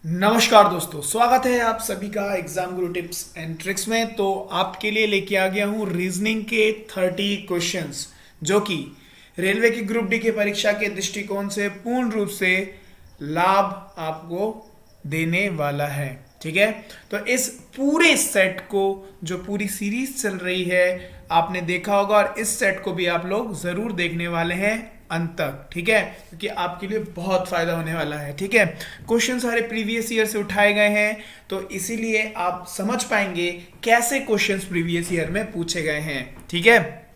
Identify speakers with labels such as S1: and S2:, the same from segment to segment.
S1: नमस्कार दोस्तों, स्वागत है आप सभी का exam Guru tips and tricks में। तो आपके लिए लेके आ गया हूँ रीजनिंग के 30 क्वेश्चंस जो कि रेलवे की ग्रुप डी की परीक्षा के दृष्टिकोण से पूर्ण रूप से लाभ आपको देने वाला है। ठीक है, तो इस पूरे सेट को, जो पूरी सीरीज चल रही है, आपने देखा होगा और इस सेट को भी आप लोग जरूर देखने वाले हैं अंत तक। ठीक है, क्योंकि आपके लिए बहुत फायदा होने वाला है। ठीक है, क्वेश्चन सारे प्रीवियस ईयर से उठाए गए हैं, तो इसीलिए आप समझ पाएंगे कैसे क्वेश्चंस प्रीवियस ईयर में पूछे गए हैं। ठीक है,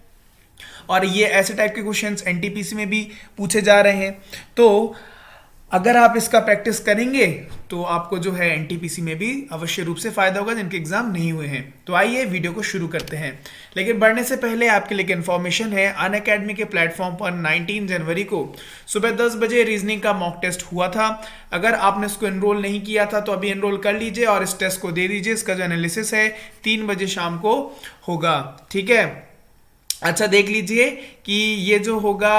S1: और ये ऐसे टाइप के क्वेश्चंस एनटीपीसी में भी पूछे जा रहे हैं। तो अगर आप इसका प्रैक्टिस करेंगे तो आपको जो है एनटीपीसी में भी अवश्य रूप से फायदा होगा, जिनके एग्जाम नहीं हुए हैं। तो आइए वीडियो को शुरू करते हैं। लेकिन बढ़ने से पहले आपके लिए इन्फॉर्मेशन है, अनअकैडमी के प्लेटफॉर्म पर 19 जनवरी को सुबह 10 बजे रीजनिंग का मॉक टेस्ट हुआ था। अगर आपने इसको एनरोल नहीं किया था तो अभी एनरोल कर लीजिए और इस टेस्ट को दे दीजिए। इसका जो एनालिसिस है 3 बजे शाम को होगा। ठीक है, अच्छा देख लीजिए कि ये जो होगा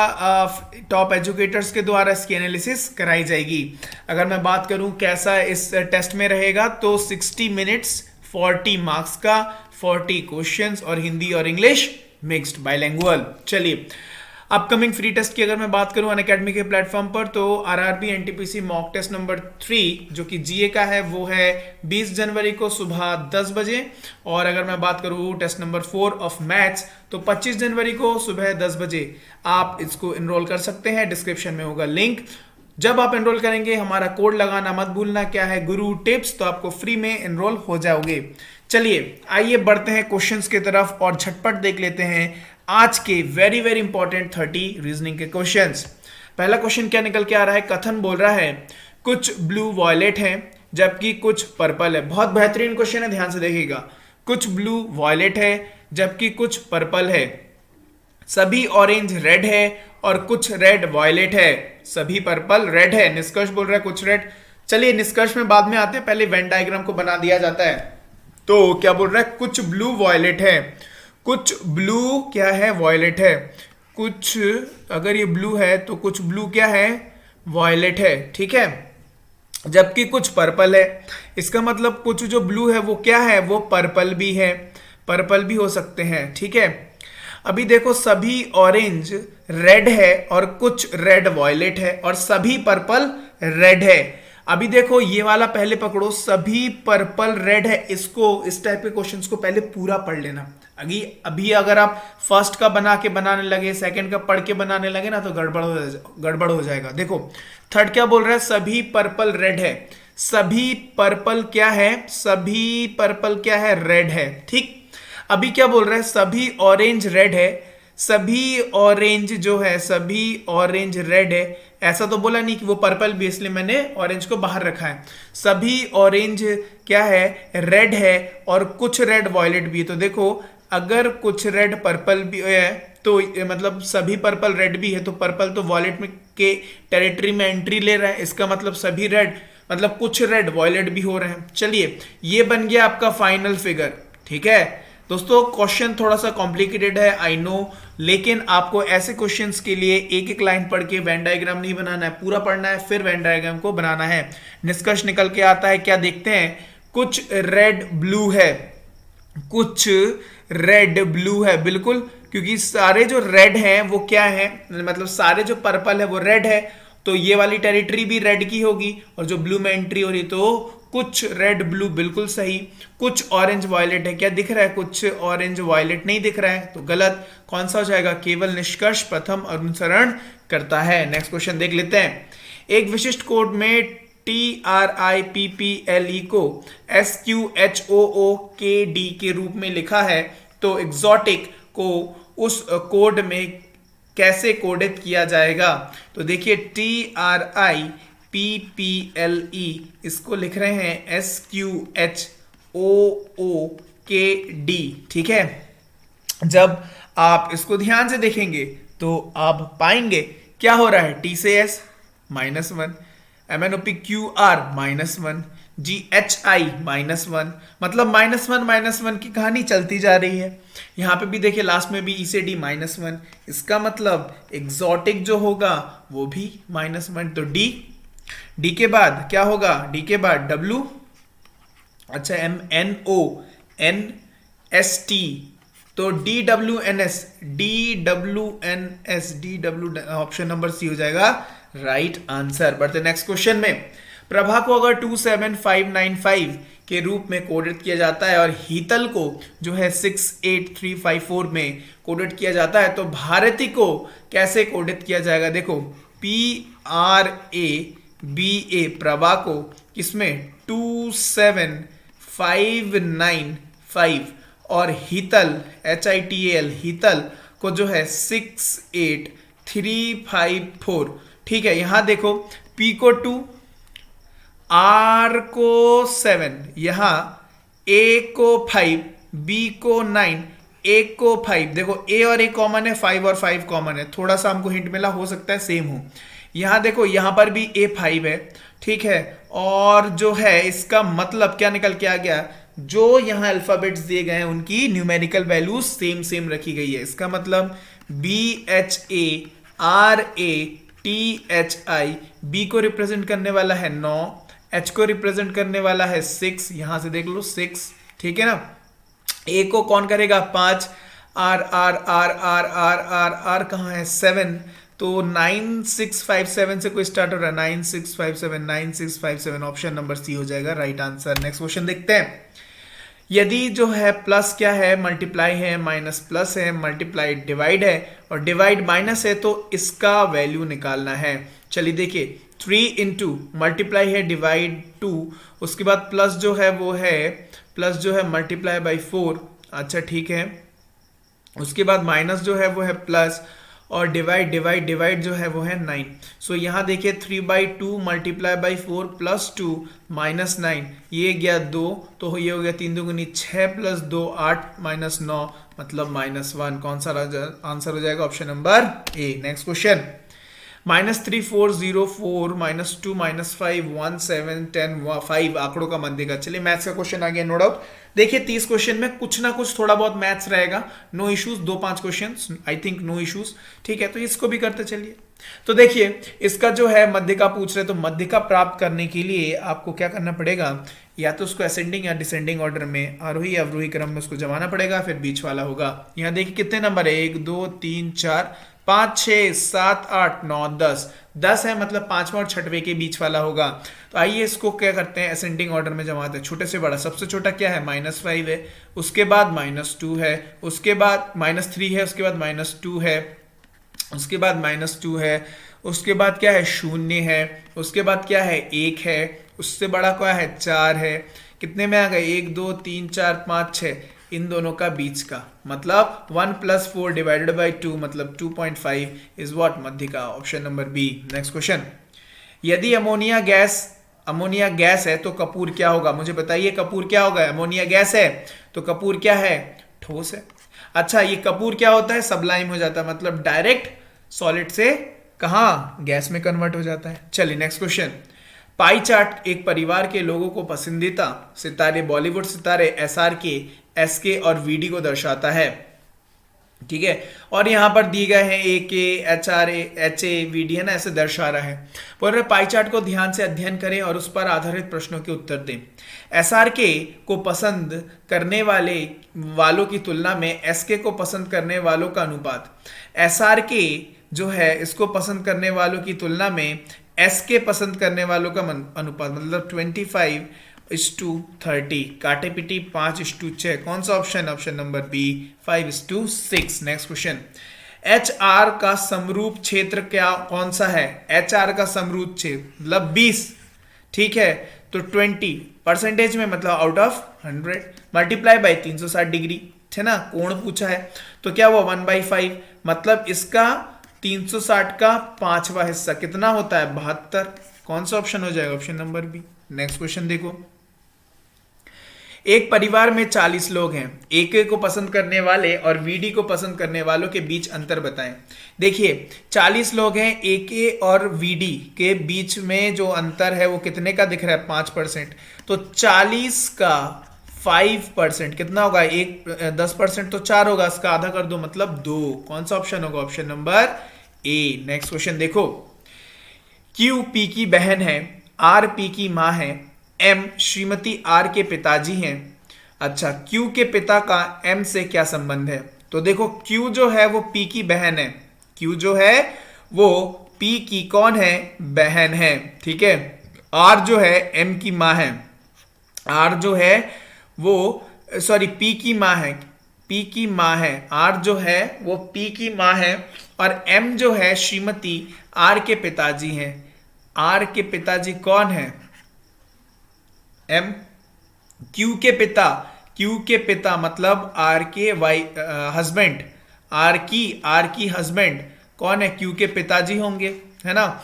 S1: टॉप एजुकेटर्स के द्वारा इसकी एनालिसिस कराई जाएगी। अगर मैं बात करूं कैसा इस टेस्ट में रहेगा, तो 60 मिनट्स 40 मार्क्स का, 40 क्वेश्चंस और हिंदी और इंग्लिश मिक्स्ड बाइलिंगुअल। चलिए, अपकमिंग फ्री टेस्ट की अगर मैं बात करूं अनअकैडमी के प्लेटफॉर्म पर, तो RRB NTPC mock test number 3 जो कि जीए का है वो है 20 जनवरी को सुबह 10 बजे। और अगर मैं बात करूं टेस्ट नंबर 4 ऑफ मैथ्स, तो 25 जनवरी को सुबह 10 बजे आप इसको एनरोल कर सकते हैं। डिस्क्रिप्शन में होगा लिंक। जब आप एनरोल करेंगे हमारा कोड लगाना मत भूलना, क्या है, गुरु टिप्स, तो आपको फ्री में एनरोल हो जाओगे। चलिए आइए बढ़ते हैं क्वेश्चंस की तरफ और झटपट देख लेते हैं आज के वेरी वेरी इंपॉर्टेंट 30 रीजनिंग के क्वेश्चंस। पहला क्वेश्चन क्या निकल के आ रहा है, कथन बोल रहा है कुछ ब्लू वॉयलेट है जबकि कुछ पर्पल है। बहुत बेहतरीन क्वेश्चन है, ध्यान से देखिएगा। कुछ ब्लू वॉयलेट है जबकि कुछ पर्पल है, सभी ऑरेंज रेड है और कुछ रेड वॉयलेट है, सभी पर्पल रेड है। निष्कर्ष बोल रहा है कुछ रेड। चलिए निष्कर्ष में बाद में आते हैं, पहले वेन डायग्राम को बना दिया जाता है। तो क्या बोल रहा है, कुछ ब्लू वॉयलेट है, कुछ ब्लू क्या है, वॉयलेट है। कुछ, अगर ये ब्लू है तो कुछ ब्लू क्या है, वॉयलेट है। ठीक है, जबकि कुछ पर्पल है। इसका मतलब कुछ जो ब्लू है वो क्या है, वो पर्पल भी है, पर्पल भी हो सकते हैं। ठीक है, अभी देखो सभी ऑरेंज रेड है और कुछ रेड वॉयलेट है और सभी पर्पल रेड है। अभी देखो ये वाला पहले पकड़ो, सभी पर्पल रेड है। इसको, इस टाइप के क्वेश्चंस को पहले पूरा पढ़ लेना। अभी अगर आप फर्स्ट का बना के बनाने लगे, सेकंड का पढ़ के बनाने लगे ना, तो गड़बड़ हो जाएगा। देखो थर्ड क्या बोल रहा है, सभी पर्पल रेड है। सभी पर्पल क्या है, सभी पर्पल क्या है, रेड है। ठीक, अभी क्या बोल रहा है, सभी ऑरेंज रेड है, सभी ऑरेंज जो है, सभी ऑरेंज रेड है। ऐसा तो बोला नहीं कि वो पर्पल भी, इसलिए मैंने ऑरेंज को बाहर रखा है। सभी ऑरेंज क्या है, रेड है और कुछ रेड वॉयलेट भी है। तो देखो अगर कुछ रेड पर्पल भी है तो मतलब सभी पर्पल रेड भी है, तो पर्पल तो वॉयलेट में के टेरिटरी में एंट्री ले रहा है। इसका मतलब सभी रेड, मतलब कुछ रेड वॉयलेट भी हो रहे हैं। चलिए ये बन गया आपका फाइनल फिगर। ठीक है दोस्तों, क्वेश्चन थोड़ा सा कॉम्प्लिकेटेड है, आई नो, लेकिन आपको ऐसे क्वेश्चंस के लिए एक एक लाइन पढ़ के वेन डायग्राम नहीं बनाना है, पूरा पढ़ना है, फिर वेन डायग्राम को बनाना है। निष्कर्ष निकल के आता है, क्या देखते हैं, कुछ रेड ब्लू है, कुछ रेड ब्लू है, बिल्कुल, क्योंकि सारे जो रेड हैं वो क्या है, मतलब सारे जो पर्पल है वो रेड है, तो ये वाली टेरिटरी भी रेड की होगी और जो ब्लू में एंट्री हो रही, तो कुछ रेड ब्लू, बिल्कुल सही। कुछ ऑरेंज वॉयलेट है, क्या दिख रहा है, कुछ ऑरेंज वॉयलेट नहीं दिख रहा है, तो गलत। कौन सा हो जाएगा, केवल निष्कर्ष प्रथम अनुसरण करता है। नेक्स्ट क्वेश्चन देख लेते हैं। एक विशिष्ट कोड में TRIPPLE को SQHOOKD के रूप में लिखा है, तो एग्जॉटिक को उस कोड में कैसे कोडित किया जाएगा। तो देखिए TRIPPLE, इसको लिख रहे हैं SQHOOKD। ठीक है, जब आप इसको ध्यान से देखेंगे तो आप पाएंगे क्या हो रहा है, T से S -1, MNOPQR -1, GHI -1, मतलब -1 की कहानी चलती जा रही है। यहां पे भी देखिए लास्ट में भी E से D -1, इसका मतलब एग्जॉटिक जो होगा वो भी -1, तो D डी के बाद क्या होगा, डी के बाद डब्ल्यू, अच्छा MNONST, तो DWNS ऑप्शन नंबर सी हो जाएगा राइट आंसर। बढ़ते नेक्स्ट क्वेश्चन में। प्रभा को अगर 27595 के रूप में कोडेड किया जाता है और हीतल को जो है 68354 में कोडेड किया जाता है, तो भारती को कैसे कोडेड किया जाएगा? देखो PRABA प्रभा को किसमें 27595 और हीतल HITAL हीतल को जो है 68354। ठीक है, यहां देखो P को 2, R को 7, यहां A को 5, B को 9, A को 5। देखो A और A कॉमन है, 5 और 5 कॉमन है, थोड़ा सा हमको हिंट मिला, हो सकता है सेम हो। यहां देखो यहां पर भी A 5 है, ठीक है, और जो है इसका मतलब क्या निकल के आ गया, जो यहां अल्फाबेट्स दिए गए हैं उनकी न्यूमेरिकल वैल्यूज सेम सेम रखी गई है। इसका मतलब BHARATHI, B को रिप्रेजेंट करने वाला है 9, H को रिप्रेजेंट करने वाला है 6, यहां से देख लो 6, ठीक है ना। A को कौन करेगा 5, R कहां है 7, तो 9657 से कोई स्टार्ट हो रहा है, 9657 ऑप्शन नंबर सी हो जाएगा राइट आंसर। नेक्स्ट क्वेश्चन देखते हैं। यदि जो है प्लस क्या है, मल्टीप्लाई है, माइनस प्लस है, मल्टीप्लाई डिवाइड है और डिवाइड माइनस है, तो इसका वैल्यू निकालना है। चलिए देखिए 3 इंटू मल्टीप्लाई है डिवाइड 2, उसके बाद प्लस जो है वो है प्लस जो है मल्टीप्लाई बाई 4, अच्छा ठीक है, उसके बाद माइनस जो है वो है प्लस और डिवाइड जो है वो है 9। सो यहाँ देखिए 3/2 मल्टीप्लाई बाई 4 प्लस 2 माइनस 9, ये गया 2, तो ये हो गया 3 दूनी 6 प्लस 2 8 माइनस 9 मतलब -1। कौन सा आंसर हो जाएगा? ऑप्शन नंबर ए। Next question. -3404 -2 -5 1 7 10 5 आंकड़ों का मन देगा। चलिए मैथ्स का क्वेश्चन आ गया, नो डाउट। देखिए 30 क्वेश्चन में कुछ ना कुछ थोड़ा बहुत मैथ्स रहेगा, no issues. 2-5 question I think no issues, ठीक है, तो इसको भी करते चलिए। तो देखिए इसका जो है मध्यिका पूछ रहे, तो मध्यिका प्राप्त करने के लिए आपको क्या करना पड़ेगा, या तो उसको असेंडिंग या डिसेंडिंग ऑर्डर में आरोही अवरोही क्रम में उसको जमाना पड़ेगा, फिर बीच वाला होगा। यहाँ देखिए कितने नंबर है, 1 2 3 4 5 6 7 8 9 10 है, मतलब 5वें और 6वें के बीच वाला होगा। तो आइए इसको क्या करते हैं, असेंडिंग ऑर्डर में जमाते हैं, छोटे से बड़ा। सबसे छोटा क्या है, -5 है, उसके बाद -2 है, उसके बाद -3 है, उसके बाद -2 है, उसके बाद -2 है, उसके बाद क्या है 0 है, उसके बाद क्या है 1 है, उससे बड़ा क्या है 4 है। कितने में आ गए, 1 2 3 4 5 6, इन दोनों का बीच का, मतलब 1 + 4 डिवाइडेड बाई 2 मतलब 2.5 इज व्हाट, मध्यिका। Option number B. Next question. यदि अमोनिया गैस है तो कपूर क्या होगा, मुझे बताइए कपूर क्या होगा। अमोनिया गैस है तो कपूर क्या है, ठोस है। अच्छा ये कपूर क्या होता है, सबलाइम हो जाता है, मतलब डायरेक्ट सॉलिड से कहां, गैस में कन्वर्ट हो जाता है। चलिए नेक्स्ट क्वेश्चन। पाई चार्ट एक परिवार के लोगों को पसंदीदा सितारे, बॉलीवुड सितारे SRK, SK और VD को दर्शाता है, ठीक है, और यहां पर दिए गए हैं AK, HRA, HA, VD है ना, ऐसे दर्शा रहा है। बोल रहे पाई चार्ट को ध्यान से अध्ययन करें और उस पर आधारित प्रश्नों के उत्तर दें। SRK को पसंद करने वालों की तुलना में SK को पसंद करने वालों का अनुपात। SRK जो है इसको पसंद करने वालों की तुलना में SK पसंद करने वालों का अनुपात, मतलब 25:30, काटे पिटी 5:6। कौन सा option, option number B 5:6। Next question. HR का समरूप क्षेत्र क्या, कौन सा है, HR का समरूप क्षेत्र मतलब 20, ठीक है, तो 20% में मतलब out of 100 multiply by 360 degree, है ना, कोण पूछा है, तो क्या वो 1/5, मतलब इसका 360 का 5वां हिस्सा कितना होता है, 72। कौन सा ऑप्शन हो जाएगा, option number B. Next question देखो। एक परिवार में 40 लोग हैं, AK को पसंद करने वाले और VD को पसंद करने वालों के बीच अंतर बताएं। देखिए 40 लोग हैं, AK और VD के बीच में जो अंतर है वो कितने का दिख रहा है, 5%, तो 40 का 5% कितना होगा, 10% तो 4 होगा, इसका आधा कर दो मतलब 2। कौन सा ऑप्शन होगा, ऑप्शन नंबर ए। नेक्स्ट क्वेश्चन देखो। क्यू पी की बहन है, आर पी की माँ है, एम श्रीमती आर के पिताजी हैं। अच्छा, क्यू के पिता का एम से क्या संबंध है? तो देखो क्यू जो है वो पी की बहन है, क्यू जो है वो पी की कौन है? बहन है, ठीक है। आर जो है एम की माँ है, आर जो है वो सॉरी पी की माँ है, पी की माँ है, आर जो है वो पी की माँ है, और एम जो है श्रीमती आर के पिताजी हैं। आर के पिताजी कौन है? एम। क्यू के पिता मतलब आर के वाई हस्बैंड, आर की हस्बैंड कौन है? क्यू के पिताजी होंगे, है ना।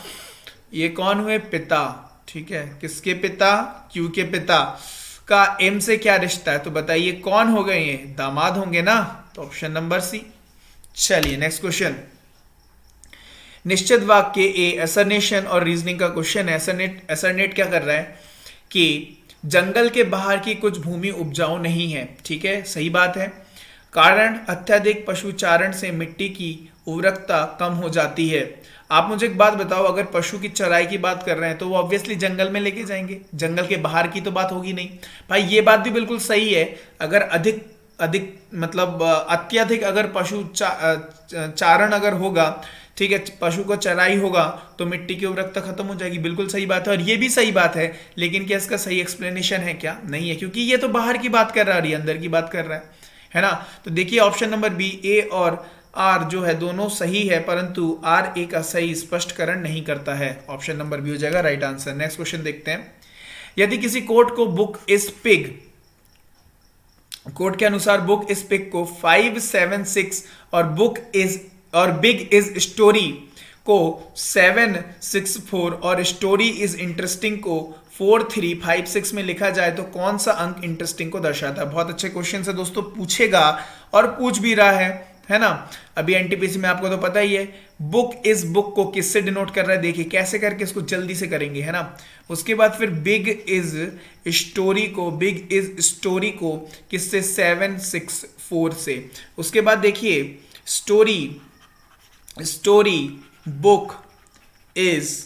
S1: ये कौन हुए? पिता, ठीक है। किसके पिता? क्यू के पिता का एम से क्या रिश्ता है? तो बताइए कौन हो गए? ये दामाद होंगे ना, तो ऑप्शन नंबर सी। चलिए नेक्स्ट क्वेश्चन। निश्चित वाक्य ए असरनेशन और रीजनिंग का क्वेश्चन है। असरनेट क्या कर रहा है कि जंगल के बाहर की कुछ भूमि उपजाऊ नहीं है, ठीक है, सही बात है। कारण अत्यधिक पशुचारण से मिट्टी की उर्वरकता कम हो जाती है। आप मुझे एक बात बताओ, अगर पशु की चराई की बात कर रहे हैं तो वो ऑब्वियसली जंगल में लेके जाएंगे, जंगल के बाहर की तो बात होगी नहीं। भाई ये बात भी बिल्कुल सही है, अगर अधिक अधिक मतलब अत्यधिक अगर चारण अगर होगा, ठीक है, पशु को चराई होगा तो मिट्टी की उर्वरकता खत्म हो जाएगी, बिल्कुल सही बात है। और ये भी सही बात है, लेकिन क्या इसका सही एक्सप्लेनेशन है? क्या नहीं है, क्योंकि ये तो बाहर की बात कर रहा है, अंदर की बात कर रहा है ना। तो देखिए ऑप्शन नंबर बी, ए और आर जो है दोनों सही है, परंतु आर ए का सही स्पष्टकरण नहीं करता है। ऑप्शन नंबर बी हो जाएगा राइट आंसर। नेक्स्ट क्वेश्चन देखते हैं। यदि किसी कोर्ट को बुक इज पिग, कोर्ट के अनुसार बुक इज पिग को 5, 7, 6 और बिग इज स्टोरी को 7, 6, 4 और स्टोरी इज इंटरेस्टिंग को 4, 3, 5, 6 में लिखा जाए तो कौन सा अंक इंटरेस्टिंग को दर्शाता है? बहुत अच्छे क्वेश्चन से दोस्तों, पूछेगा और पूछ भी रहा है ना। अभी एनटीपीसी में आपको तो पता ही है, बुक इज बुक को किससे डिनोट कर रहा है? देखिए कैसे करके इसको जल्दी से करेंगे, है ना। उसके बाद फिर बिग इज स्टोरी को किससे? 7, 6, 4 से। उसके बाद देखिए स्टोरी बुक इज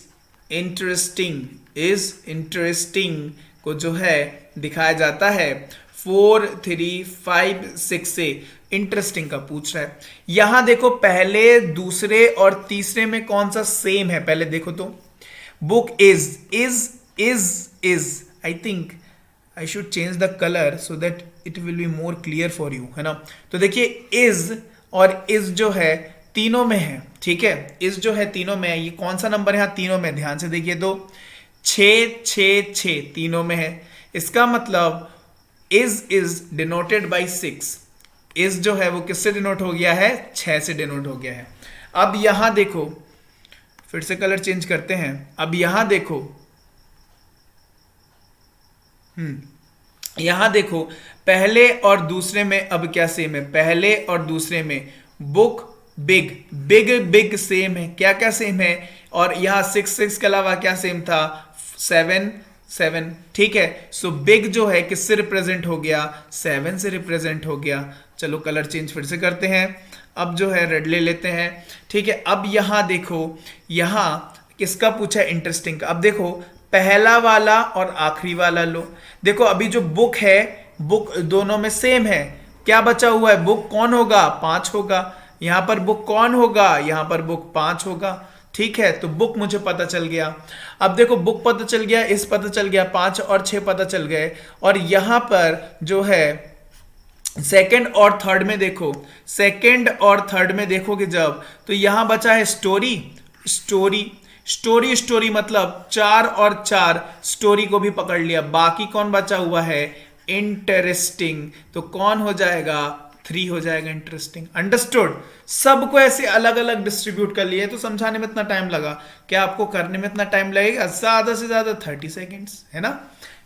S1: इंटरेस्टिंग को जो है दिखाया जाता है 4, 3, 5, 6 से। इंटरेस्टिंग का पूछ रहा है। यहां देखो पहले, दूसरे और तीसरे में कौन सा सेम है? पहले देखो तो book is I think I should change the colour so that it will be more clear for you, है ना। तो देखिए इज और इज जो है तीनों में है, ठीक है, इज जो है तीनों में है। ये कौन सा नंबर है? यहाँ तीनों में, ध्यान से देखिए तो 6, 6, 6 तीनों में है। इसका मतलब इज डिनोटेड बाई 6। इज जो है वो किससे डिनोट हो गया है? 6 से डिनोट हो गया है। अब यहां देखो, फिर से कलर चेंज करते हैं। अब यहां देखो, यहां देखो पहले और दूसरे में अब क्या सेम है? पहले और दूसरे में बुक बिग सेम है। क्या क्या सेम है? और यहां 6 के अलावा क्या सेम था? 7, 7, ठीक है। सो बिग जो है किससे रिप्रेजेंट हो गया? 7 से रिप्रेजेंट हो गया। चलो कलर चेंज फिर से करते हैं। अब जो है रेड ले लेते हैं, ठीक है। अब यहां देखो, यहां किसका पूछा है? इंटरेस्टिंग का। अब देखो पहला वाला और आखिरी वाला लो। देखो अभी जो बुक है, बुक दोनों में सेम है। क्या बचा हुआ है? बुक कौन होगा? 5 होगा। यहां पर बुक कौन होगा? यहां पर बुक 5 होगा, ठीक है। तो बुक मुझे पता चल गया। अब देखो बुक पता चल गया, इस पता चल गया, 5 और 6 पता चल गए। और यहां पर जो है सेकंड और थर्ड में देखो, सेकंड और थर्ड में देखोगे जब, तो यहां बचा है स्टोरी मतलब 4 और 4 स्टोरी को भी पकड़ लिया। बाकी कौन बचा हुआ है? इंटरेस्टिंग। तो कौन हो जाएगा? 3 हो जाएगा इंटरेस्टिंग। अंडरस्टूड? सबको ऐसे अलग अलग डिस्ट्रीब्यूट कर लिए, तो समझाने में इतना टाइम लगा, क्या आपको करने में इतना टाइम लगेगा? ज्यादा से ज्यादा 30 सेकेंड्स, है ना।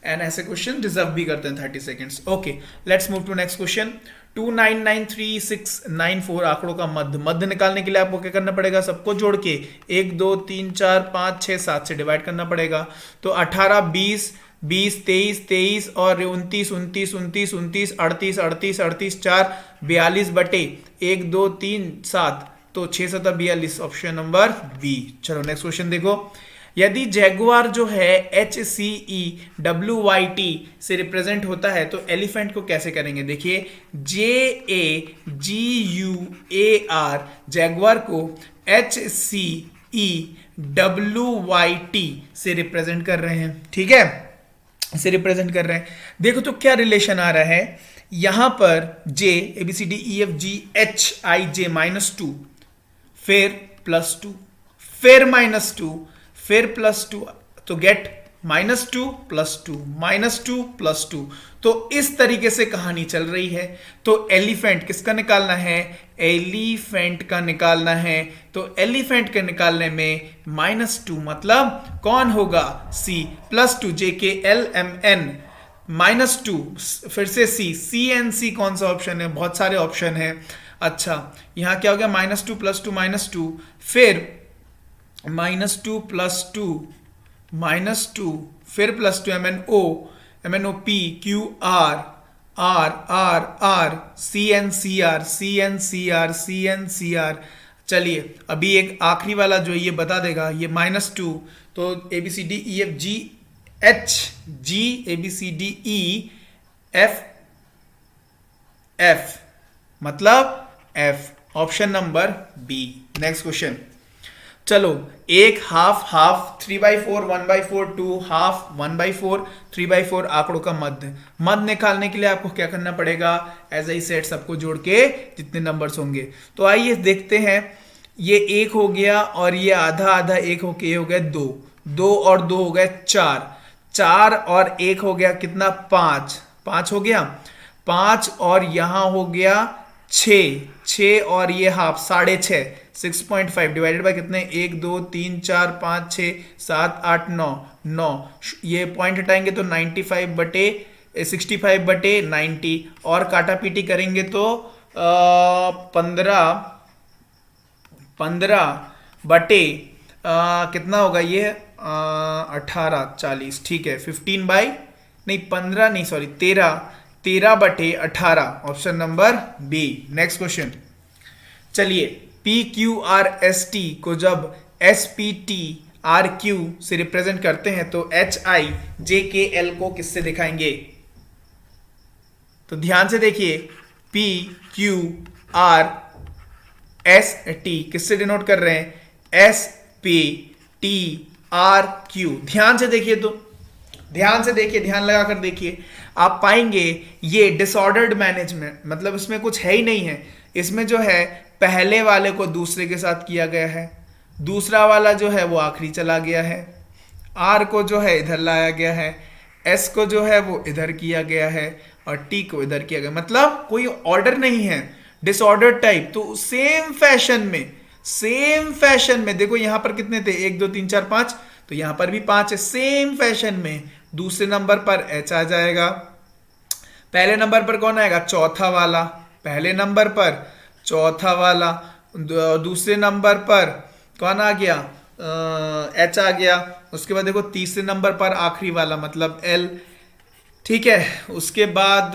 S1: एंड ऐसे क्वेश्चन डिजर्व भी करते हैं 30 seconds. Okay, let's move to next question. 2993,694 आंकड़ों का मध्य निकालने के लिए आपको क्या करना पड़ेगा? सबको जोड़ के 1, 2, 3, 4, 5, 6, 7 से डिवाइड करना पड़ेगा। तो 18, 20, 23 और 29, 38, 4, 42 बटे 1, 2, 3, 7, तो 6, 7, 42, ऑप्शन नंबर बी। चलो नेक्स्ट क्वेश्चन देखो। यदि जैगुआर जो है HCEWYT से रिप्रेजेंट होता है तो एलिफेंट को कैसे करेंगे? देखिए JAGUAR जैगुआर को HCEWYT से रिप्रेजेंट कर रहे हैं, ठीक है, से रिप्रेजेंट कर रहे हैं। देखो तो क्या रिलेशन आ रहा है यहां पर, J ABCDEFGHIJ -2, फिर +2, फिर -2, फिर +2, तो गेट -2 +2 -2 +2। तो इस तरीके से कहानी चल रही है। तो एलिफेंट किसका निकालना है? एलिफेंट का निकालना है। तो एलिफेंट के निकालने में -2 मतलब कौन होगा? C +2 JKLMN -2 फिर से CNC कौन सा ऑप्शन है? बहुत सारे ऑप्शन है। अच्छा यहां क्या हो गया? -2 +2 -2, फिर -2 +2 -2, फिर +2 MNOP QR R CNCR। चलिए अभी एक आखिरी वाला जो ये बता देगा, ये -2, तो ABCDEFGH G ABCDEF F मतलब F, option number B. Next question, चलो एक हाफ 3/4 1/4 2 हाफ 1/4 3/4 आंकड़ों का मध्य निकालने के लिए आपको क्या करना पड़ेगा? एज आई सेट सबको जोड़ के जितने नंबर्स होंगे। तो आइए देखते हैं, ये 1 हो गया और ये आधा 1 होके ये हो गया 2, 2 और 2 हो गए 4, 4 और 1 हो गया कितना? 5 हो गया, 5 और यहां हो गया 6 और ये हाफ 6.5 6.5 डिवाइडेड बाय कितने? 1 2 3 4 5 6 7 8 9 ये पॉइंट हटाएंगे तो 65/90 और काटा पीटी करेंगे तो 15 बटे कितना होगा ये? 18 40, ठीक है। 13/18 option number B. Next question, चलिए PQRST को जब SPTRQ से रिप्रेजेंट करते हैं तो HIJKL को किससे दिखाएंगे? तो ध्यान से देखिए, PQRST किससे डिनोट कर रहे हैं? SPTRQ। ध्यान से देखिए, तो ध्यान से देखिए, ध्यान लगाकर देखिए, आप पाएंगे ये डिसऑर्डर्ड मैनेजमेंट, मतलब इसमें कुछ है ही नहीं है। इसमें जो है पहले वाले को दूसरे के साथ किया गया है, दूसरा वाला जो है वो आखिरी चला गया है, R को जो है इधर लाया गया है, S को जो है वो इधर किया गया है और T को इधर किया गया, मतलब कोई ऑर्डर नहीं है, डिसऑर्डर टाइप। तो सेम फैशन में देखो यहां पर कितने थे? 1 2 3 4 5, तो यहां पर भी 5 है। सेम फैशन में दूसरे नंबर पर H आ जाएगा, पहले नंबर पर कौन आएगा? चौथा वाला, पहले नंबर पर चौथा वाला, दूसरे नंबर पर कौन आ गया? H आ गया। उसके बाद देखो तीसरे नंबर पर आखिरी वाला मतलब L, ठीक है। उसके बाद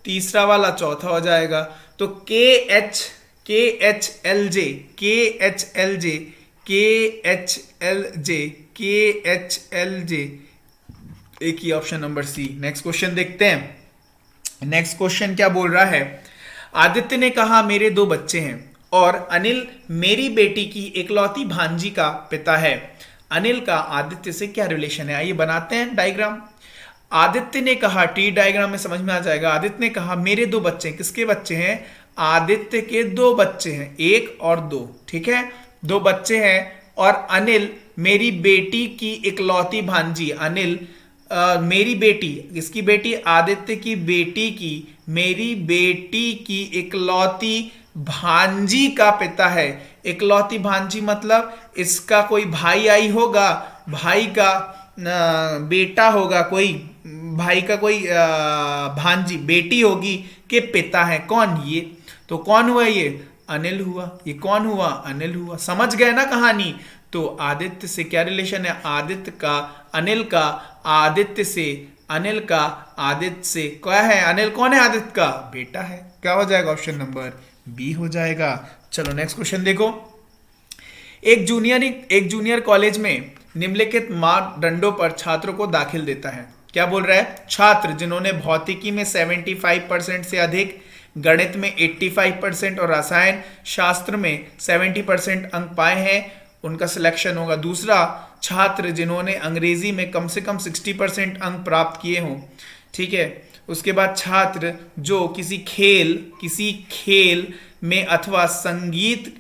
S1: तीसरा वाला चौथा हो जाएगा, तो KHLJ एक ही option number C. Next question देखते हैं। नेक्स्ट क्वेश्चन क्या बोल रहा है? आदित्य ने कहा मेरे 2 बच्चे हैं और अनिल मेरी बेटी की इकलौती भांजी का पिता है। अनिल का आदित्य से क्या रिलेशन है? आइए बनाते हैं डायग्राम। आदित्य ने कहा, टी डायग्राम में समझ में आ जाएगा। आदित्य ने कहा मेरे 2 बच्चे हैं। किसके बच्चे हैं? आदित्य के 2 बच्चे हैं, 1 और 2, ठीक है, 2 बच्चे हैं। और अनिल मेरी बेटी की इकलौती भांजी, अनिल मेरी बेटी, किसकी बेटी? आदित्य की बेटी की, मेरी बेटी की इकलौती भांजी का पिता है। इकलौती भांजी मतलब इसका कोई भाई आई होगा, भाई का बेटा होगा, कोई भाई का कोई भांजी बेटी होगी के पिता है। कौन? ये। तो कौन हुआ? ये अनिल हुआ। ये कौन हुआ? अनिल हुआ। समझ गए ना कहानी? तो आदित्य से क्या रिलेशन है? आदित्य का, अनिल का आदित्य से, अनिल का आदित्य से क्या है? अनिल कौन है? आदित्य का बेटा है। क्या हो जाएगा? ऑप्शन नंबर बी हो जाएगा। चलो नेक्स्ट क्वेश्चन देखो। एक जूनियर कॉलेज में निम्नलिखित मापदंडों पर छात्रों को दाखिल देता है। क्या बोल रहा है? छात्र जिन्होंने भौतिकी में 75% से अधिक, गणित में 85% और रसायन शास्त्र में 70% अंक पाए हैं, उनका सिलेक्शन होगा। दूसरा, छात्र जिन्होंने अंग्रेजी में कम से कम 60% अंक प्राप्त किए हों। ठीक है। उसके बाद छात्र जो किसी खेल में अथवा संगीत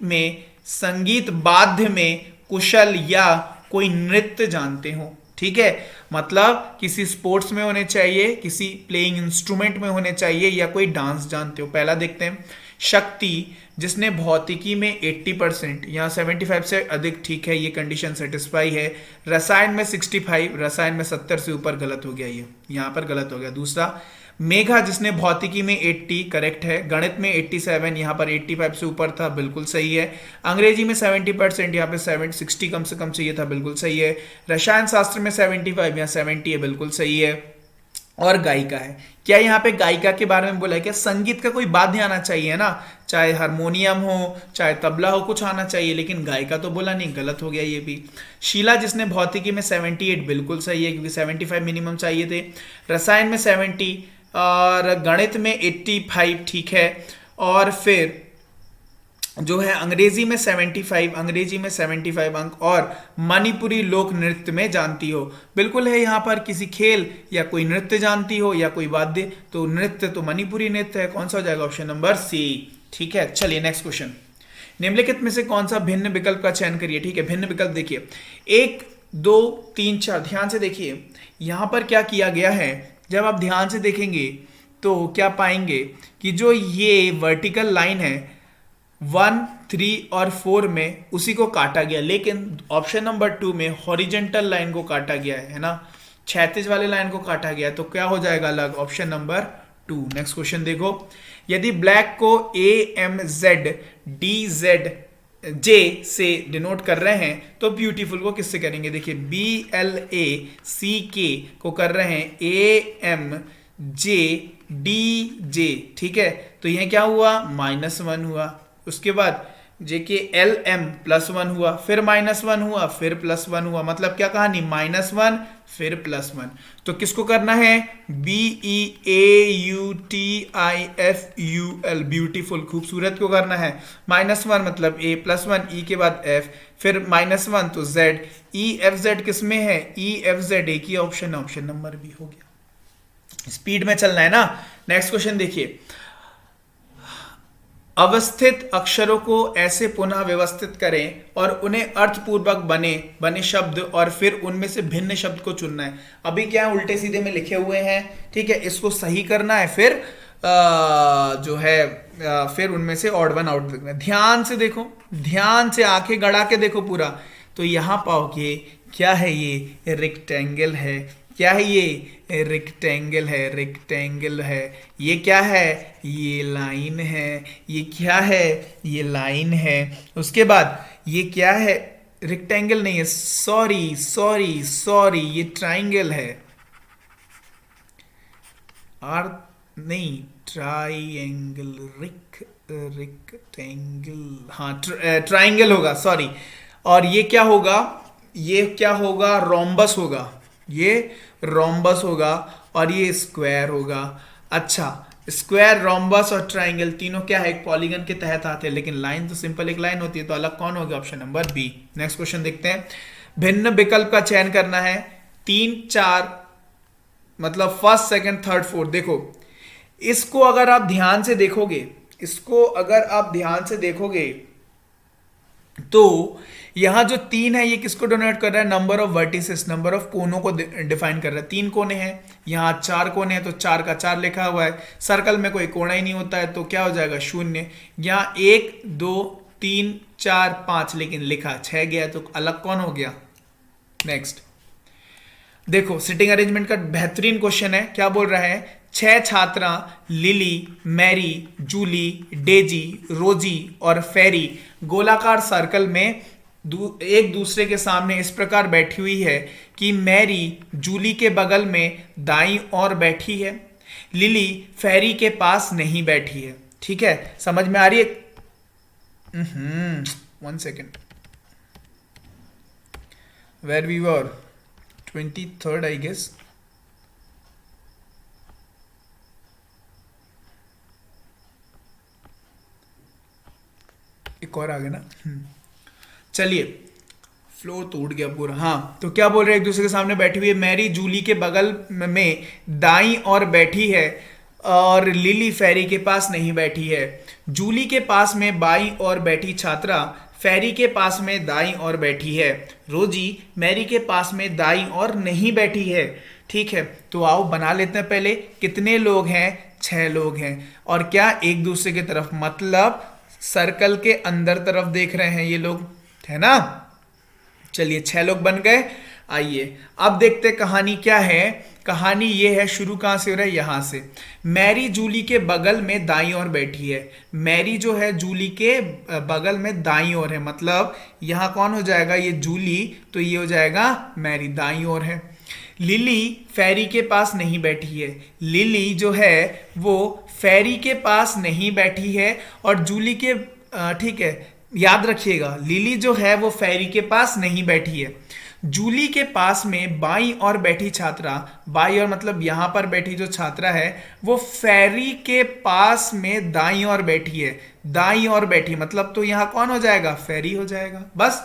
S1: वाद्य में कुशल या कोई नृत्य जानते हो। ठीक है, मतलब किसी स्पोर्ट्स में होने चाहिए, किसी प्लेइंग इंस्ट्रूमेंट में होने चाहिए, या कोई डांस जानते हो। पहला देखते हैं, शक्ति जिसने भौतिकी में 80%, यहाँ 75 से अधिक, ठीक है, ये कंडीशन सेटिस्फाई है। रसायन में 65, रसायन में 70 से ऊपर, गलत हो गया, ये यहाँ पर गलत हो गया। दूसरा, मेघा जिसने भौतिकी में 80, करेक्ट है। गणित में 87, यहाँ पर 85 से ऊपर था, बिल्कुल सही है। अंग्रेजी में 70%, यहाँ पे 60 कम से कम चाहिए था, बिल्कुल सही है। रसायन शास्त्र में 75, यहाँ 70 है, बिल्कुल सही है। और गायिका है। क्या यहाँ पे गायिका के बारे में बोला है? क्या संगीत का कोई वाद्य आना चाहिए ना, चाहे हारमोनियम हो, चाहे तबला हो, कुछ आना चाहिए, लेकिन गायिका तो बोला नहीं, गलत हो गया ये भी। शीला जिसने भौतिकी में 78, बिल्कुल सही है, क्योंकि 75 मिनिमम चाहिए थे। रसायन में 70 और गणित में 85, ठीक है। और फिर जो है अंग्रेजी में 75 अंक, और मणिपुरी लोक नृत्य में जानती हो, बिल्कुल है। यहाँ पर किसी खेल या कोई नृत्य जानती हो या कोई वाद्य, तो नृत्य तो मणिपुरी नृत्य है। कौन सा हो जाएगा? Option number C. ठीक है, चलिए नेक्स्ट क्वेश्चन। निम्नलिखित में से कौन सा भिन्न विकल्प का चयन करिए। ठीक है, भिन्न विकल्प देखिए 1, 2, 3, 4, ध्यान से देखिए। यहां पर क्या किया गया है, जब आप ध्यान से देखेंगे तो क्या पाएंगे कि जो ये वर्टिकल लाइन है 1, 3 और 4 में उसी को काटा गया, लेकिन ऑप्शन नंबर 2 में हॉरिजेंटल लाइन को काटा गया है ना, क्षैतिज वाले लाइन को काटा गया है, तो क्या हो जाएगा अलग? Option number 2। नेक्स्ट क्वेश्चन देखो, यदि ब्लैक को AMZ DZ J से डिनोट कर रहे हैं तो ब्यूटीफुल को किससे करेंगे? देखिए BLACK को कर रहे हैं AMJDJ, ठीक है, तो यह क्या हुआ? -1 हुआ। उसके बाद JKLM +1 हुआ, फिर -1 हुआ, फिर +1 हुआ, मतलब क्या कहानी? -1 फिर +1। तो किसको करना है? BEAUTIFUL, ब्यूटीफुल, खूबसूरत को करना है। -1 मतलब A, +1 E के बाद F, फिर -1 तो Z, EFZ किस में है? EFZ एक ही ऑप्शन है, ऑप्शन नंबर बी हो गया। स्पीड में चलना है ना। नेक्स्ट क्वेश्चन देखिए, अवस्थित अक्षरों को ऐसे पुनः व्यवस्थित करें और उन्हें अर्थपूर्वक बने शब्द, और फिर उनमें से भिन्न शब्द को चुनना है। अभी क्या उल्टे सीधे में लिखे हुए हैं, ठीक है, इसको सही करना है, फिर जो है फिर उनमें से ऑड वन आउट देखना है। ध्यान से देखो, ध्यान से आंखें गड़ा के देखो पूरा, तो यहां पाओगे क्या है? ये रेक्टेंगल है। क्या है? ये रेक्टेंगल है, रेक्टेंगल है। ये क्या है? ये लाइन है। ये क्या है? ये लाइन है। उसके बाद ये क्या है? रेक्टेंगल नहीं है, सॉरी सॉरी सॉरी, ये ट्राइंगल है। आर नहीं, ट्राइंगल, रेक्टेंगल, हाँ ट्राइंगल होगा, सॉरी। और ये क्या होगा? ये क्या होगा? रोम्बस होगा। ये रोम्बस होगा और ये स्क्वायर होगा। अच्छा, स्क्वायर, रोम्बस और ट्राइंगल तीनों क्या है? एक पॉलीगन के तहत आते हैं, लेकिन लाइन तो सिंपल एक लाइन होती है, तो अलग कौन होगा? Option number B. Next question देखते हैं, भिन्न विकल्प का चयन करना है। 3, 4 मतलब फर्स्ट, सेकंड, थर्ड, फोर्थ। देखो इसको अगर आप ध्यान से देखोगे, इसको अगर आप ध्यान से देखोगे तो यहां जो 3 है ये किसको डोनेट कर रहा है? Number of vertices, number of कोनों को डिफाइन कर रहा है। 3 कोने हैं, यहां 4 कोने हैं, तो 4 का 4 लिखा हुआ है। सर्कल में कोई कोना ही नहीं होता है, तो क्या हो जाएगा? 0। यहां 1, 2, 3, 4, 5, लेकिन लिखा 6 गया, तो अलग कौन हो गया? नेक्स्ट देखो, सिटिंग अरेंजमेंट का बेहतरीन क्वेश्चन है। क्या बोल रहा है? 6 छात्रा लिली, मैरी, जूली, डेजी, रोजी और फेरी गोलाकार सर्कल में एक दूसरे के सामने इस प्रकार बैठी हुई है कि मैरी जूली के बगल में दाईं ओर बैठी है, लिली फेरी के पास नहीं बैठी है। ठीक है, समझ में आ रही है? 1 second, where we were 23rd I guess. एक और आ गया ना। चलिए, फ्लो टूट गया पूरा। हाँ, तो क्या बोल रहे हैं, एक दूसरे के सामने बैठी हुई है। मैरी जूली के बगल में दाईं और बैठी है और लिली फेरी के पास नहीं बैठी है। जूली के पास में बाईं और बैठी छात्रा फेरी के पास में दाईं और बैठी है। रोजी मैरी के पास में दाईं और नहीं बैठी है। ठीक है, तो आओ बना लेते हैं। पहले कितने लोग हैं, 6 लोग हैं। और क्या एक दूसरे की तरफ, मतलब सर्कल के अंदर तरफ देख रहे हैं ये लोग, है ना। चलिए 6 लोग बन गए। आइए अब देखते कहानी क्या है। कहानी ये है, शुरू कहां से हो रहा है, यहां से। मैरी जूली के बगल में दाईं ओर बैठी है। मैरी जो है जूली के बगल में दाईं ओर है, मतलब यहां कौन हो जाएगा, ये जूली, तो ये हो जाएगा मैरी, दाईं ओर है। लिली फेरी के पास नहीं बैठी है। लिली जो है वो फेरी के पास नहीं बैठी है और जूली के ठीक है, याद रखिएगा, लिली जो है वो फेरी के पास नहीं बैठी है। जूली के पास में बाईं ओर बैठी छात्रा, बाईं ओर मतलब यहां पर बैठी जो छात्रा है वो फेरी के पास में दाईं ओर बैठी है। दाईं ओर बैठी मतलब तो यहां कौन हो जाएगा, फेरी हो जाएगा। बस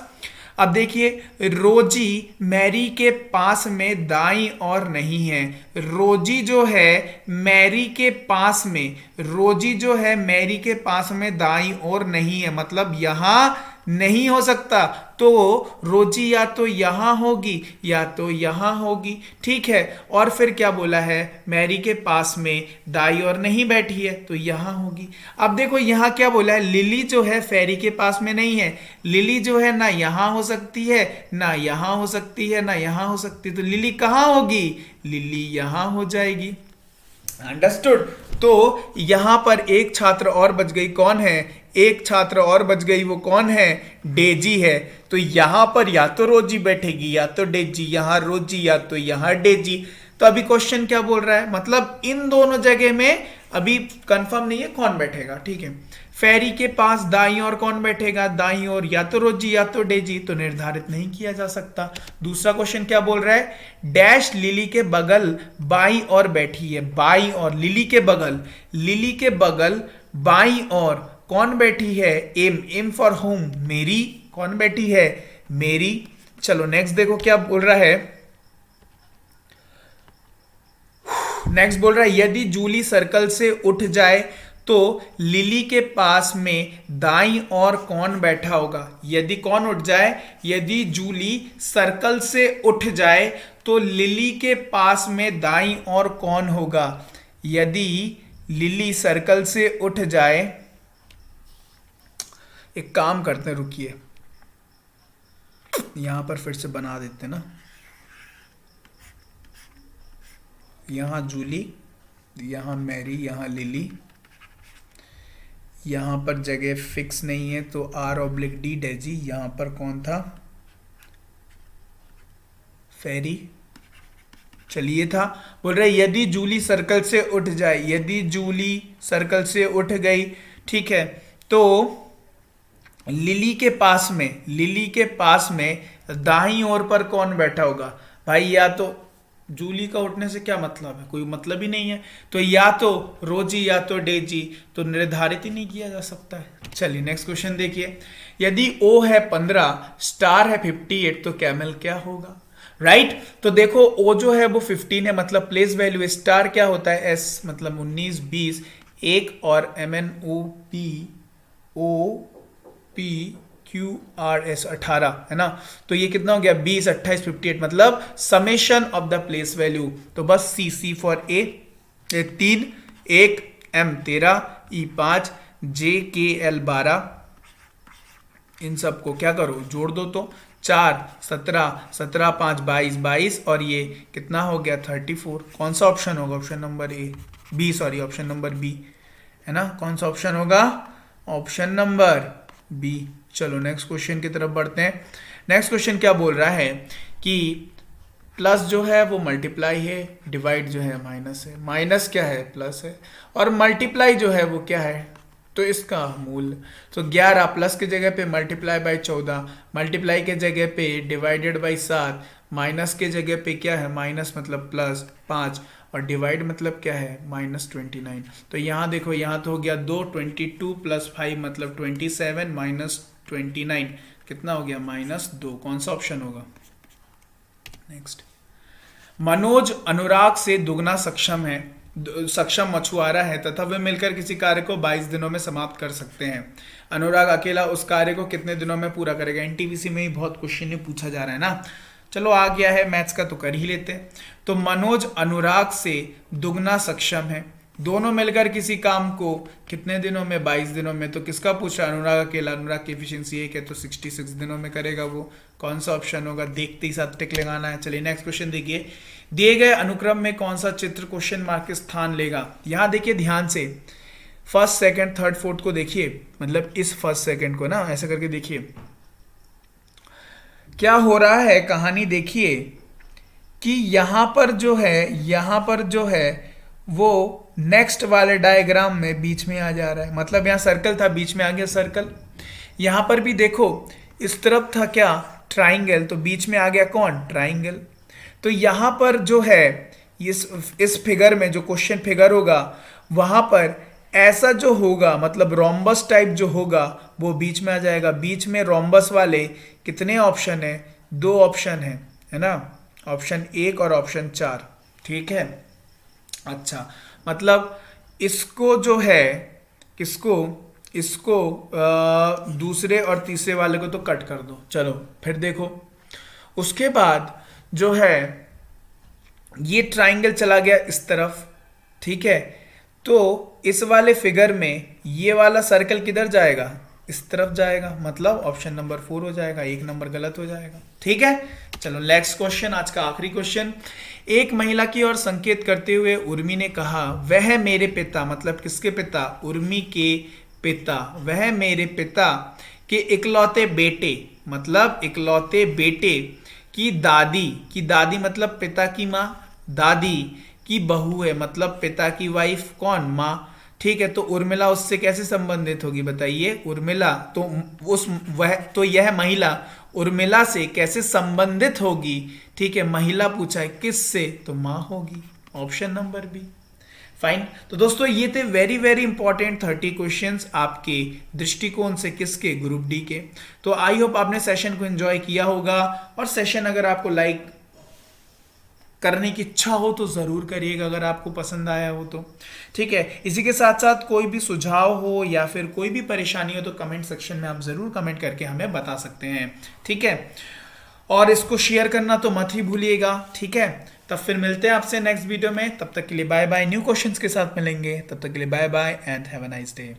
S1: अब देखिए, रोजी मैरी के पास में दाईं ओर नहीं है। रोजी जो है मैरी के पास में, रोजी जो है मैरी के पास में दाईं ओर नहीं है, मतलब यहां नहीं हो सकता। तो रोजी या तो यहां होगी या तो यहां होगी। ठीक है, और फिर क्या बोला है, मैरी के पास में दाईं ओर नहीं बैठी है तो यहां होगी। अब देखो यहां क्या बोला है, लिली जो है फेरी के पास में नहीं है। लिली जो है ना यहां हो सकती है, ना यहां हो सकती है, ना यहां हो सकती है, तो लिली कहां होगी, लिली यहां हो जाएगी। अंडरस्टूड। तो यहां पर एक छात्र और बच गई, कौन है, एक छात्र और बच गई, वो कौन है, डेजी है। तो यहां पर या तो रोजी बैठेगी या तो डेजी, यहां रोजी या तो यहां डेजी। तो अभी क्वेश्चन क्या बोल रहा है, मतलब इन दोनों जगह में अभी कंफर्म नहीं है कौन बैठेगा। ठीक है, फेरी के पास दाईं ओर कौन बैठेगा, दाईं ओर या तो रोजी या तो डेजी, तो निर्धारित नहीं किया जा सकता। दूसरा क्वेश्चन क्या बोल रहा है, डैश लिली के बगल बाईं ओर बैठी है। बाईं ओर, लिली के बगल, लिली के बगल बाईं ओर कौन बैठी है, एम, एम फॉर होम, मेरी, कौन बैठी है, मेरी। चलो नेक्स्ट देखो क्या बोल रहा है। नेक्स्ट बोल रहा है, यदि जूली सर्कल से उठ जाए तो लिली के पास में दाईं ओर कौन बैठा होगा। यदि कौन उठ जाए, यदि जूली सर्कल से उठ जाए तो लिली के पास में दाईं ओर कौन होगा। यदि लिली सर्कल से उठ जाए, एक काम करते हैं, रुकिए यहां पर फिर से बना देते हैं ना, यहां जूली, यहां मैरी, यहां लिली, यहां पर जगह फिक्स नहीं है तो R/D डेजी। यहां पर कौन था, फेरी, चलिए था। बोल रहे यदि जूली सर्कल से उठ जाए, यदि जूली सर्कल से उठ गई, ठीक है, तो लिली के पास में, लिली के पास में दाईं ओर पर कौन बैठा होगा। भाई या तो जूली का उठने से क्या मतलब है, कोई मतलब ही नहीं है, तो या तो रोजी या तो डेजी, तो निर्धारित ही नहीं किया जा सकता है। चलिए नेक्स्ट क्वेश्चन देखिए, यदि O है 15, स्टार है 58, तो कैमल क्या होगा। राइट तो देखो O जो है वो 15 है, मतलब प्लेस वैल्यू है। स्टार क्या होता है, S मतलब 19, 20, 1 और MNOPQRS 18 है ना। तो ये कितना हो गया, 20, 28, 58, मतलब summation of the place value. तो बस C for A 3, 1, M 13, E 5, JKL 12, इन सबको क्या करो, जोड़ दो, तो 4, 17, 17, 5, 22, 22 और ये कितना हो गया 34। कौन सा ऑप्शन होगा, option number A, B, sorry option number B है ना। कौन सा ऑप्शन होगा, ऑप्शन नंबर बी। चलो नेक्स्ट क्वेश्चन की तरफ बढ़ते हैं। नेक्स्ट क्वेश्चन क्या बोल रहा है कि प्लस जो है वो मल्टीप्लाई है, डिवाइड जो है माइनस है। माइनस क्या है, प्लस है, और मल्टीप्लाई जो है वो क्या है, तो इसका मूल, तो 11 प्लस की जगह पे मल्टीप्लाई बाई 14, मल्टीप्लाई के जगह पे डिवाइडेड बाई 7, माइनस के जगह पे क्या है, माइनस मतलब प्लस 5, और डिवाइड मतलब क्या है, -29। तो यहाँ देखो, यहाँ तो हो गया 2, 22 प्लस 5 मतलब 27 माइनस 29 कितना हो गया, -2। कौन सा ऑप्शन होगा? नेक्स्ट, मनोज अनुराग से दुगना सक्षम मछुआरा है तथा वे मिलकर किसी कार्य को 22 दिनों में समाप्त कर सकते हैं। अनुराग अकेला उस कार्य को कितने दिनों में पूरा करेगा? एनटीपीसी में ही बहुत क्वेश्चन पूछा जा रहा है ना। चलो आ गया है मैथ्स का तो कर ही लेते हैं। तो मनोज अनुराग से दुगना सक्षम है, दोनों मिलकर किसी काम को कितने दिनों में? 22 दिनों में। तो किसका पूछा? अनुराग अकेला। अनुराग की एफिशिएंसी 1 है तो 66 दिनों में करेगा वो। कौन सा ऑप्शन होगा? देखते ही साथ टिक लगाना है। चलिए नेक्स्ट क्वेश्चन देखिए, दिए गए अनुक्रम में कौन सा चित्र क्वेश्चन मार्क के स्थान लेगा? यहां देखिए ध्यान से, फर्स्ट सेकंड थर्ड फोर्थ को देखिए, मतलब इस फर्स्ट सेकंड को ना ऐसा करके देखिए क्या हो रहा है। कहानी देखिए कि यहां पर जो है वो नेक्स्ट वाले डायग्राम में बीच में आ जा रहा है, मतलब यहां सर्कल था, बीच में आ गया सर्कल। यहां पर भी देखो, इस तरफ था क्या, ट्राइंगल, तो बीच में आ गया कौन? ट्राइंगल। तो यहां पर जो है इस फिगर में जो क्वेश्चन फिगर होगा वहां पर ऐसा जो होगा, मतलब रोम्बस टाइप जो होगा वो बीच में आ जाएगा। बीच में रोम्बस वाले कितने ऑप्शन है? 2 ऑप्शन है ना, ऑप्शन 1 और ऑप्शन 4। ठीक है, अच्छा, मतलब इसको जो है, इसको दूसरे और तीसरे वाले को तो कट कर दो। चलो फिर देखो, उसके बाद जो है ये ट्राइंगल चला गया इस तरफ, ठीक है, तो इस वाले फिगर में ये वाला सर्कल किधर जाएगा? इस तरफ जाएगा, मतलब ऑप्शन नंबर 4 हो जाएगा, 1 नंबर गलत हो जाएगा। ठीक है, चलो नेक्स्ट क्वेश्चन, आज का आखिरी क्वेश्चन। एक महिला की ओर संकेत करते हुए उर्मी ने कहा, वह मेरे पिता, मतलब किसके पिता? उर्मी के पिता, वह मेरे पिता के इकलौते बेटे, मतलब इकलौते बेटे की दादी मतलब पिता की माँ, दादी की बहू है, मतलब पिता की वाइफ कौन? माँ। ठीक है, तो उर्मिला उससे कैसे संबंधित होगी बताइए? उर्मिला तो यह महिला उर्मिला से कैसे संबंधित होगी? ठीक है, महिला पूछा है किससे? तो माँ होगी, ऑप्शन नंबर बी। फाइन। तो दोस्तों ये थे वेरी वेरी इंपॉर्टेंट 30 क्वेश्चंस आपके दृष्टिकोण से, किसके? ग्रुप डी के। तो आई होप आपने सेशन को एंजॉय किया होगा, और सेशन अगर आपको लाइक करने की इच्छा हो तो जरूर करिएगा, अगर आपको पसंद आया हो तो। ठीक है, इसी के साथ साथ कोई भी सुझाव हो या फिर कोई भी परेशानी हो तो कमेंट सेक्शन में आप जरूर कमेंट करके हमें बता सकते हैं। ठीक है, और इसको शेयर करना तो मत ही भूलिएगा। ठीक है, तब फिर मिलते हैं आपसे नेक्स्ट वीडियो में, तब तक के लिए बाय बाय। न्यू क्वेश्चंस के साथ मिलेंगे, तब तक के लिए bye bye and have a nice day.